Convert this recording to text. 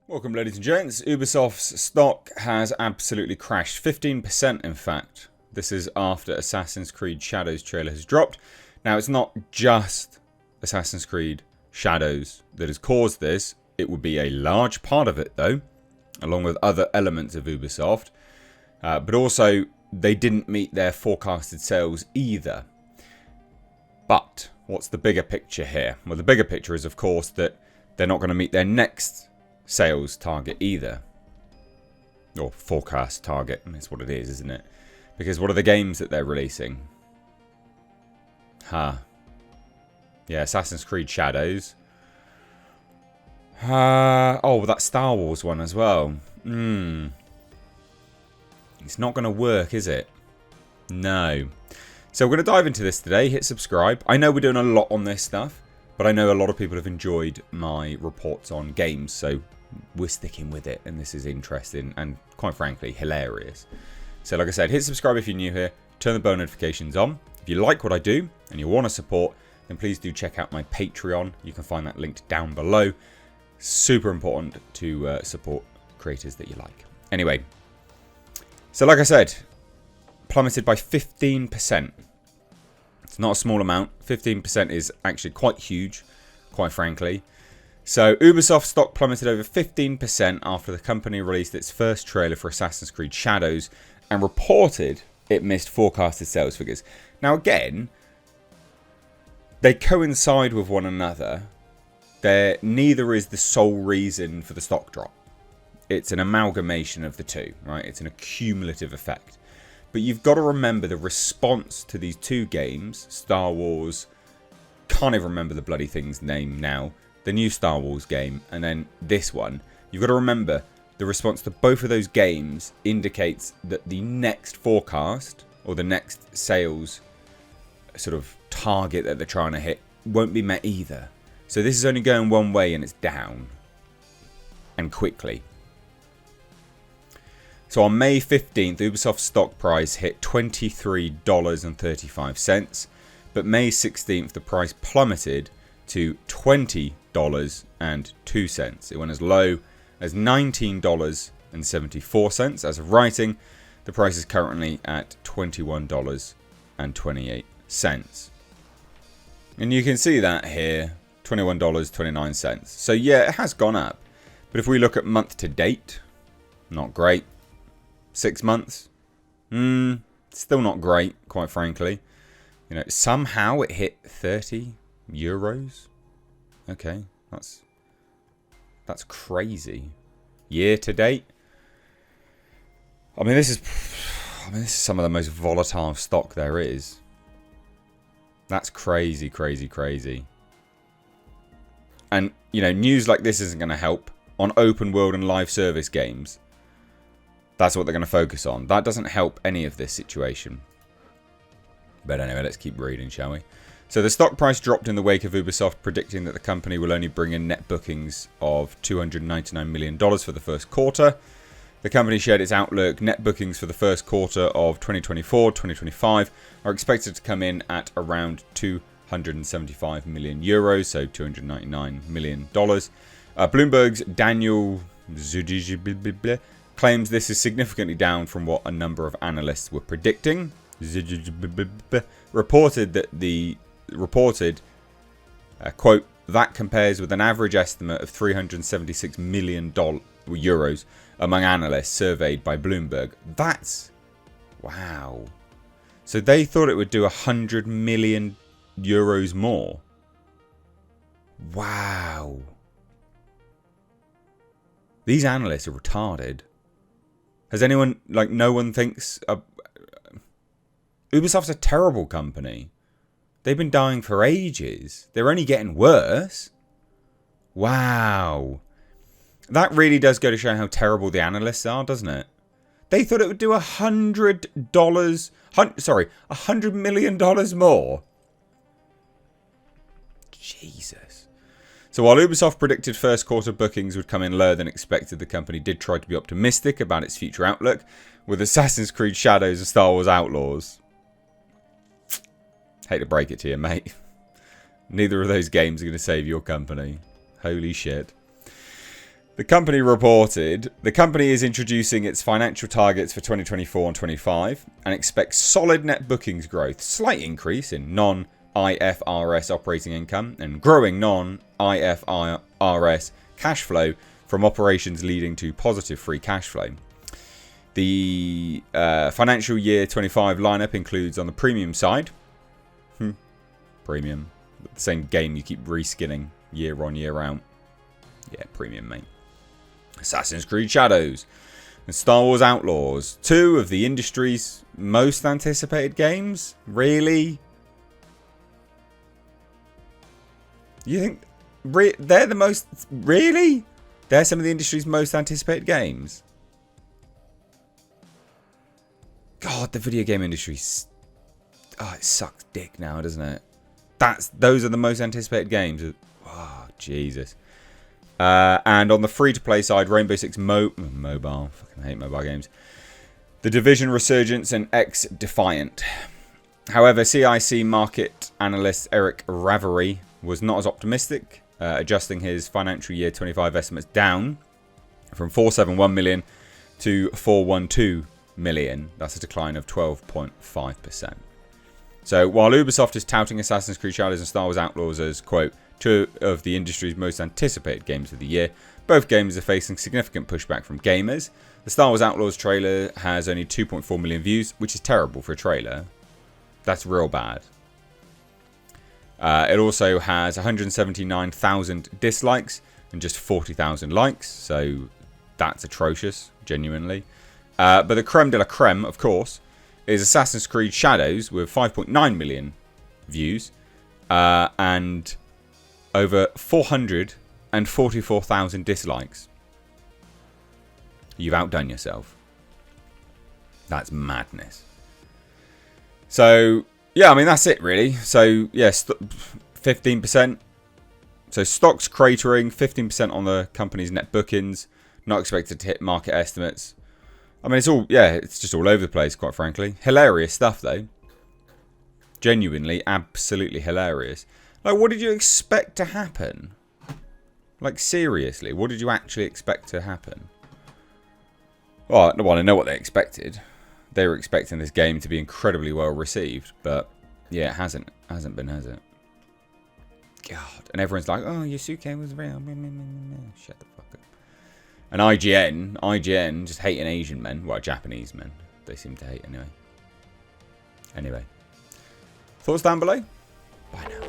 Welcome, ladies and gents. Ubisoft's stock has absolutely crashed. 15% in fact. This is after Assassin's Creed Shadows trailer has dropped. Now, it's not just Assassin's Creed Shadows that has caused this. It would be a large part of it, though, along with other elements of Ubisoft. But also, they didn't meet their forecasted sales either. But what's the bigger picture here? Well, the bigger picture is, of course, that they're not going to meet their next sales target either. Or forecast target is what it is, isn't it? Because what are the games that they're releasing? Yeah, Assassin's Creed Shadows. Oh, that Star Wars one as well. It's not going to work, is it? No. So we're going to dive into this today. Hit subscribe. I know we're doing a lot on this stuff, but I know a lot of people have enjoyed my reports on games, so we're sticking with it, and this is interesting and, quite frankly, hilarious. So like I said, hit subscribe if you're new here, turn the bell notifications on. If you like what I do and you want to support, then please do check out my Patreon. You can find that linked down below. Super important to support creators that you like. Anyway, so like I said, plummeted by 15%. It's not a small amount. 15% is actually quite huge, quite frankly. So Ubisoft stock plummeted over 15% after the company released its first trailer for Assassin's Creed Shadows and reported it missed forecasted sales figures. Now again, they coincide with one another. Neither is the sole reason for the stock drop. It's an amalgamation of the two, right? It's an accumulative effect. But you've got to remember the response to these two games, Star Wars, can't even remember the bloody thing's name now, the new Star Wars game, and then this one. You've got to remember the response to both of those games indicates that the next forecast, or the next sales sort of target that they're trying to hit, won't be met either. So this is only going one way and it's down. And quickly. So on May 15th, Ubisoft's stock price hit $23.35. But May 16th, the price plummeted to $20.02. It went as low as $19.74. As of writing, the price is currently at $21.28. And you can see that here, $21.29. So yeah, it has gone up. But if we look at month to date, not great. 6 months, still not great, quite frankly. You know, somehow it hit 30 euros. Okay, that's crazy. Year to date, I mean, this is some of the most volatile stock there is. That's crazy, crazy, crazy. And you know, news like this isn't going to help on open world and live service games. That's what they're going to focus on. That doesn't help any of this situation. But anyway, let's keep reading, shall we? So the stock price dropped in the wake of Ubisoft predicting that the company will only bring in net bookings of $299 million for the first quarter. The company shared its outlook. Net bookings for the first quarter of 2024-2025 are expected to come in at around 275 million euros, so $299 million. Bloomberg's Daniel Zudij claims this is significantly down from what a number of analysts were predicting. Reported, quote, that compares with an average estimate of 376 million euros among analysts surveyed by Bloomberg. That's, wow. So they thought it would do 100 million euros more. Wow. These analysts are retarded. Has anyone, like, no one thinks... Ubisoft's a terrible company. They've been dying for ages. They're only getting worse. Wow. That really does go to show how terrible the analysts are, doesn't it? They thought it would do $100 million more. Jesus. So while Ubisoft predicted first quarter bookings would come in lower than expected, the company did try to be optimistic about its future outlook with Assassin's Creed Shadows and Star Wars Outlaws. Hate to break it to you, mate. Neither of those games are going to save your company. Holy shit. The company reported, the company is introducing its financial targets for 2024 and 25 and expects solid net bookings growth, slight increase in non-IFRS operating income and growing non-IFRS cash flow from operations leading to positive free cash flow. The financial year 25 lineup includes on the premium side, premium, the same game you keep reskinning year on year out. Yeah, premium, mate. Assassin's Creed Shadows and Star Wars Outlaws, two of the industry's most anticipated games. Really? You think they're the most? Really? They're some of the industry's most anticipated games. God, the video game industry, it sucks dick now, doesn't it? Those are the most anticipated games. Oh, Jesus. And on the free-to-play side, Rainbow Six Mobile. Fucking hate mobile games. The Division Resurgence and X Defiant. However, CIC market analyst Eric Ravery was not as optimistic, adjusting his financial year 25 estimates down from 471 million to 412 million. That's a decline of 12.5%. So while Ubisoft is touting Assassin's Creed Shadows and Star Wars Outlaws as, quote, two of the industry's most anticipated games of the year, both games are facing significant pushback from gamers. The Star Wars Outlaws trailer has only 2.4 million views, which is terrible for a trailer. That's real bad. It also has 179,000 dislikes and just 40,000 likes, so that's atrocious, genuinely. But the creme de la creme, of course, is Assassin's Creed Shadows with 5.9 million views and over 444,000 dislikes. You've outdone yourself. That's madness. So, yeah, I mean, that's it, really. So, yes, 15%. So, stock's cratering, 15% on the company's net bookings. Not expected to hit market estimates. I mean, it's just all over the place, quite frankly. Hilarious stuff, though. Genuinely, absolutely hilarious. Like, what did you expect to happen? Like, seriously, what did you actually expect to happen? Well, I know what they expected. They were expecting this game to be incredibly well received, but yeah, it hasn't been, has it? God, and everyone's like, "Oh, Yusuke was real." Shut the fuck up. And IGN just hating Asian men, well, Japanese men. They seem to hate anyway. Anyway, thoughts down below. Bye now.